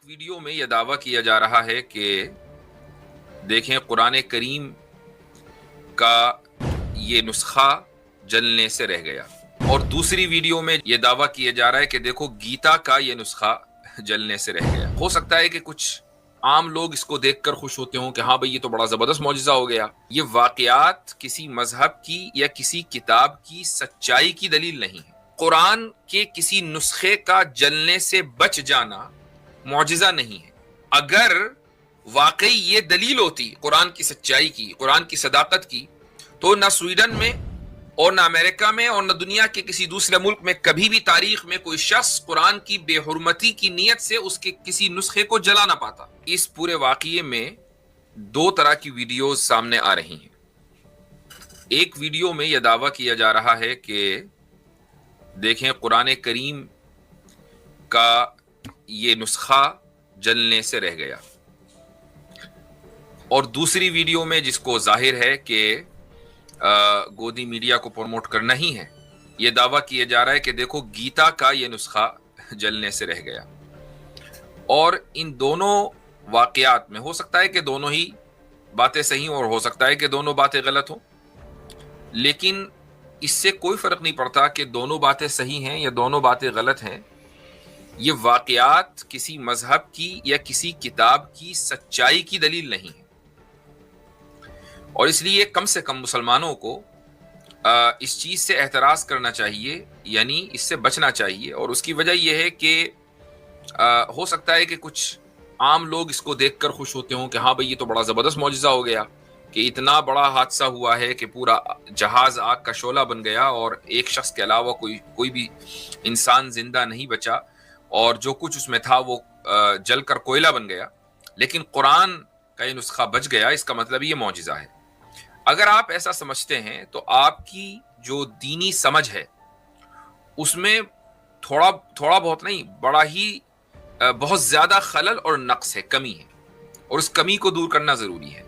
Video میں یہ دعویٰ کیا جا رہا ہے کہ دیکھیں قرآن کریم کا یہ نسخہ جلنے سے رہ گیا، اور دوسری ویڈیو میں یہ دعویٰ کیا جا رہا ہے کہ دیکھو گیتا کا یہ نسخہ جلنے سے رہ گیا۔ ہو سکتا ہے کہ کچھ عام لوگ اس کو دیکھ کر خوش ہوتے ہوں کہ ہاں بھئی یہ تو بڑا زبردست معجزہ ہو گیا۔ یہ واقعات کسی مذہب کی یا کسی کتاب کی سچائی کی دلیل نہیں ہے۔ قرآن کے کسی نسخے کا جلنے سے بچ جانا معجزہ نہیں ہے۔ اگر واقعی یہ دلیل ہوتی قرآن کی سچائی کی، قرآن کی صداقت کی، تو نہ سویڈن میں اور نہ امریکہ میں اور نہ دنیا کے کسی دوسرے ملک میں کبھی بھی تاریخ میں کوئی شخص قرآن کی بے حرمتی کی نیت سے اس کے کسی نسخے کو جلا نہ پاتا۔ اس پورے واقعے میں دو طرح کی ویڈیوز سامنے آ رہی ہیں۔ ایک ویڈیو میں یہ دعویٰ کیا جا رہا ہے کہ دیکھیں قرآن کریم کا یہ نسخہ جلنے سے رہ گیا، اور دوسری ویڈیو میں جس کو ظاہر ہے کہ گودی میڈیا کو پروموٹ کرنا ہی ہے، یہ دعویٰ کیا جا رہا ہے کہ دیکھو گیتا کا یہ نسخہ جلنے سے رہ گیا۔ اور ان دونوں واقعات میں ہو سکتا ہے کہ دونوں ہی باتیں صحیح ہوں اور ہو سکتا ہے کہ دونوں باتیں غلط ہوں، لیکن اس سے کوئی فرق نہیں پڑتا کہ دونوں باتیں صحیح ہیں یا دونوں باتیں غلط ہیں۔ یہ واقعات کسی مذہب کی یا کسی کتاب کی سچائی کی دلیل نہیں ہے، اور اس لیے کم سے کم مسلمانوں کو اس چیز سے احتراز کرنا چاہیے، یعنی اس سے بچنا چاہیے۔ اور اس کی وجہ یہ ہے کہ ہو سکتا ہے کہ کچھ عام لوگ اس کو دیکھ کر خوش ہوتے ہوں کہ ہاں بھئی یہ تو بڑا زبردست معجزہ ہو گیا، کہ اتنا بڑا حادثہ ہوا ہے کہ پورا جہاز آگ کا شعلہ بن گیا اور ایک شخص کے علاوہ کوئی بھی انسان زندہ نہیں بچا، اور جو کچھ اس میں تھا وہ جل کر کوئلہ بن گیا، لیکن قرآن کا یہ نسخہ بچ گیا۔ اس کا مطلب یہ معجزہ ہے۔ اگر آپ ایسا سمجھتے ہیں تو آپ کی جو دینی سمجھ ہے اس میں تھوڑا بہت نہیں، بڑا ہی بہت زیادہ خلل اور نقص ہے، کمی ہے، اور اس کمی کو دور کرنا ضروری ہے۔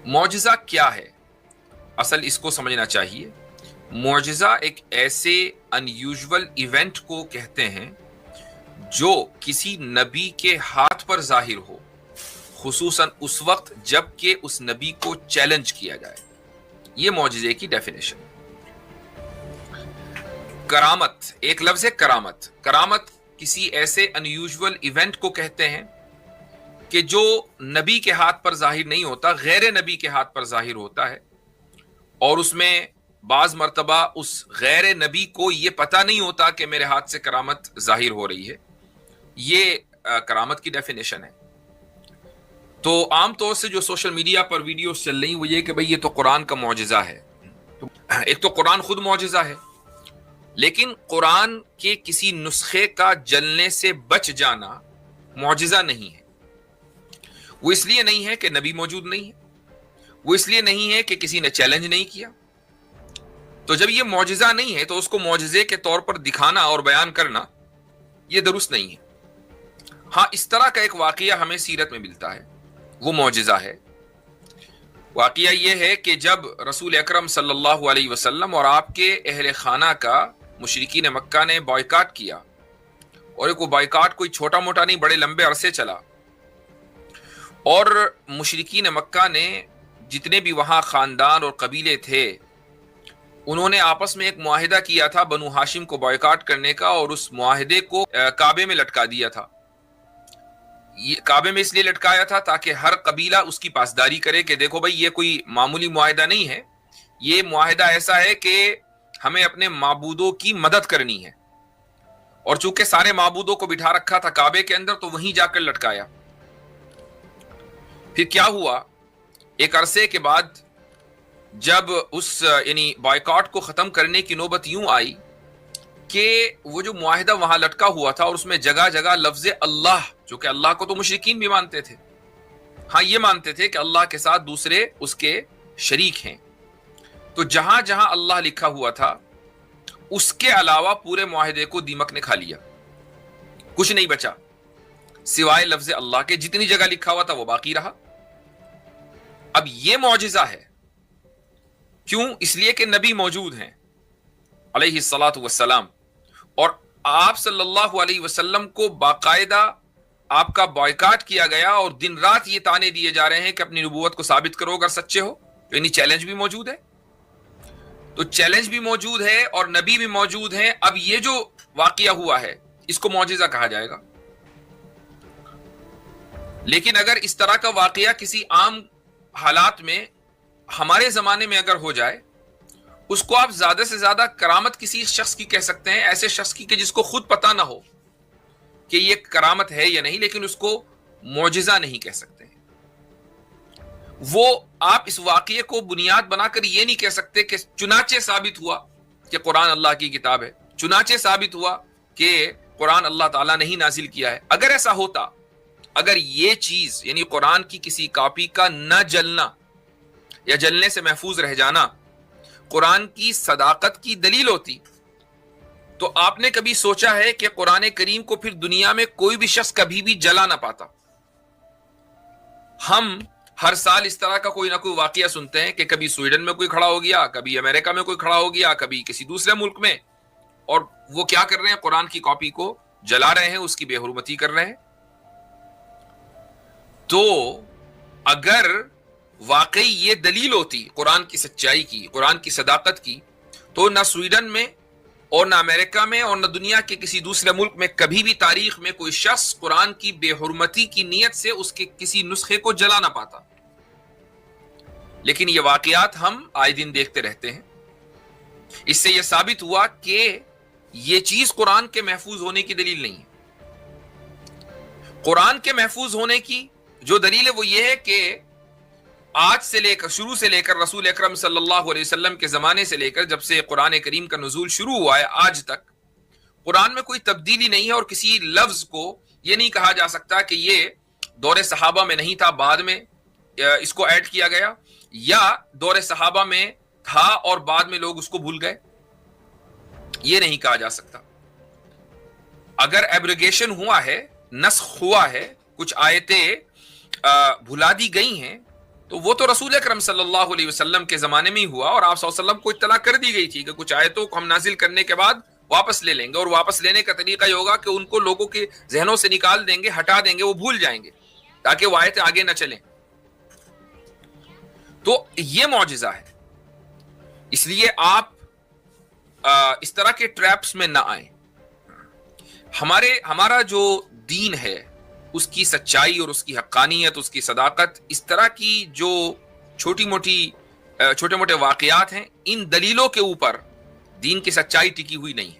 معجزہ کیا ہے؟ اصل اس کو سمجھنا چاہیے۔ معجزہ ایک ایسے ان یوزول ایونٹ کو کہتے ہیں جو کسی نبی کے ہاتھ پر ظاہر ہو، خصوصاً اس وقت جب کہ اس نبی کو چیلنج کیا جائے۔ یہ معجزے کی ڈیفینیشن۔ کرامت، ایک لفظ ہے کرامت۔ کرامت کسی ایسے ان یوزول ایونٹ کو کہتے ہیں کہ جو نبی کے ہاتھ پر ظاہر نہیں ہوتا، غیر نبی کے ہاتھ پر ظاہر ہوتا ہے، اور اس میں بعض مرتبہ اس غیر نبی کو یہ پتہ نہیں ہوتا کہ میرے ہاتھ سے کرامت ظاہر ہو رہی ہے۔ یہ کرامت کی ڈیفینیشن ہے۔ تو عام طور سے جو سوشل میڈیا پر ویڈیوز چل رہی وہ یہ کہ بھئی یہ تو قرآن کا معجزہ ہے۔ ایک تو قرآن خود معجزہ ہے، لیکن قرآن کے کسی نسخے کا جلنے سے بچ جانا معجزہ نہیں ہے۔ وہ اس لیے نہیں ہے کہ نبی موجود نہیں ہے، وہ اس لیے نہیں ہے کہ کسی نے چیلنج نہیں کیا۔ تو جب یہ معجزہ نہیں ہے تو اس کو معجزے کے طور پر دکھانا اور بیان کرنا یہ درست نہیں ہے۔ ہاں، اس طرح کا ایک واقعہ ہمیں سیرت میں ملتا ہے، وہ معجزہ ہے۔ واقعہ یہ ہے کہ جب رسول اکرم صلی اللہ علیہ وسلم اور آپ کے اہل خانہ کا مشرکین مکہ نے بائیکاٹ کیا، اور ایک وہ بائیکاٹ کوئی چھوٹا موٹا نہیں، بڑے لمبے عرصے چلا، اور مشرکین مکہ نے جتنے بھی وہاں خاندان اور قبیلے تھے انہوں نے آپس میں ایک معاہدہ کیا تھا بنو ہاشم کو بائیکاٹ کرنے کا، اور اس معاہدے کو کعبے میں لٹکا دیا تھا۔ کعبے میں اس لیے لٹکایا تھا تاکہ ہر قبیلہ اس کی پاسداری کرے کہ دیکھو بھئی یہ کوئی معمولی معاہدہ نہیں ہے، یہ معاہدہ ایسا ہے کہ ہمیں اپنے معبودوں کی مدد کرنی ہے۔ اور چونکہ سارے معبودوں کو بٹھا رکھا تھا کعبے کے اندر تو وہیں جا کر لٹکایا۔ پھر کیا ہوا، ایک عرصے کے بعد جب اس یعنی بائیکاٹ کو ختم کرنے کی نوبت یوں آئی کہ وہ جو معاہدہ وہاں لٹکا ہوا تھا اور اس میں جگہ جگہ لفظ اللہ، جو کہ اللہ کو تو مشرکین بھی مانتے تھے، ہاں یہ مانتے تھے کہ اللہ کے ساتھ دوسرے اس کے شریک ہیں، تو جہاں جہاں اللہ لکھا ہوا تھا اس کے علاوہ پورے معاہدے کو دیمک نے کھا لیا، کچھ نہیں بچا سوائے لفظ اللہ کے۔ جتنی جگہ لکھا ہوا تھا وہ باقی رہا۔ اب یہ معجزہ ہے، کیوں؟ اس لیے کہ نبی موجود ہیں علیہ الصلاۃ والسلام، اور آپ صلی اللہ علیہ وسلم کو باقاعدہ آپ کا بائیکاٹ کیا گیا اور دن رات یہ تانے دیے جا رہے ہیں کہ اپنی نبوت کو ثابت کرو اگر سچے ہو. یعنی چیلنج بھی موجود ہے. تو چیلنج بھی موجود ہے اور نبی بھی موجود ہیں. اب یہ جو واقعہ ہوا ہے اس کو معجزہ کہا جائے گا. لیکن اگر اس طرح کا واقعہ کسی عام حالات میں ہمارے زمانے میں اگر ہو جائے, اس کو آپ زیادہ سے زیادہ کرامت کسی شخص کی کہہ سکتے ہیں, ایسے شخص کی کہ جس کو خود پتہ نہ ہو کہ یہ کرامت ہے یا نہیں, لیکن اس کو معجزہ نہیں کہہ سکتے ہیں. وہ آپ اس واقعے کو بنیاد بنا کر یہ نہیں کہہ سکتے کہ چنانچہ ثابت ہوا کہ قرآن اللہ کی کتاب ہے, چنانچہ ثابت ہوا کہ قرآن اللہ تعالیٰ نے ہی نازل کیا ہے. اگر ایسا ہوتا, اگر یہ چیز یعنی قرآن کی کسی کاپی کا نہ جلنا یا جلنے سے محفوظ رہ جانا قرآن کی صداقت کی دلیل ہوتی, تو آپ نے کبھی سوچا ہے کہ قرآن کریم کو پھر دنیا میں کوئی بھی شخص کبھی بھی جلا نہ پاتا؟ ہم ہر سال اس طرح کا کوئی نہ کوئی واقعہ سنتے ہیں کہ کبھی سویڈن میں کوئی کھڑا ہو گیا, کبھی امریکہ میں کوئی کھڑا ہو گیا, کبھی کسی دوسرے ملک میں, اور وہ کیا کر رہے ہیں؟ قرآن کی کاپی کو جلا رہے ہیں, اس کی بے حرمتی کر رہے ہیں. تو اگر واقعی یہ دلیل ہوتی قرآن کی سچائی کی, قرآن کی صداقت کی, تو نہ سویڈن میں اور نہ امریکہ میں اور نہ دنیا کے کسی دوسرے ملک میں کبھی بھی تاریخ میں کوئی شخص قرآن کی بے حرمتی کی نیت سے اس کے کسی نسخے کو جلا نہ پاتا. لیکن یہ واقعات ہم آئے دن دیکھتے رہتے ہیں. اس سے یہ ثابت ہوا کہ یہ چیز قرآن کے محفوظ ہونے کی دلیل نہیں ہے. قرآن کے محفوظ ہونے کی جو دلیل ہے وہ یہ ہے کہ آج سے لے کر, شروع سے لے کر, رسول اکرم صلی اللہ علیہ وسلم کے زمانے سے لے کر جب سے قرآن کریم کا نزول شروع ہوا ہے آج تک قرآن میں کوئی تبدیلی نہیں ہے, اور کسی لفظ کو یہ نہیں کہا جا سکتا کہ یہ دور صحابہ میں نہیں تھا, بعد میں اس کو ایڈ کیا گیا, یا دور صحابہ میں تھا اور بعد میں لوگ اس کو بھول گئے. یہ نہیں کہا جا سکتا. اگر ایبریگیشن ہوا ہے, نسخ ہوا ہے, کچھ آیتیں بھلا دی گئی ہیں, تو وہ تو رسول اکرم صلی اللہ علیہ وسلم کے زمانے میں ہی ہوا, اور آپ صلی اللہ علیہ وسلم کو اطلاع کر دی گئی تھی کہ کچھ آیتوں کو ہم نازل کرنے کے بعد واپس لے لیں گے, اور واپس لینے کا طریقہ یہ ہوگا کہ ان کو لوگوں کے ذہنوں سے نکال دیں گے, ہٹا دیں گے, وہ بھول جائیں گے تاکہ وہ آیتیں آگے نہ چلیں. تو یہ معجزہ ہے. اس لیے آپ اس طرح کے ٹریپس میں نہ آئیں. ہمارا جو دین ہے اس کی سچائی اور اس کی حقانیت, اس کی صداقت, اس طرح کی جو چھوٹے موٹے واقعات ہیں, ان دلیلوں کے اوپر دین کی سچائی ٹکی ہوئی نہیں ہے.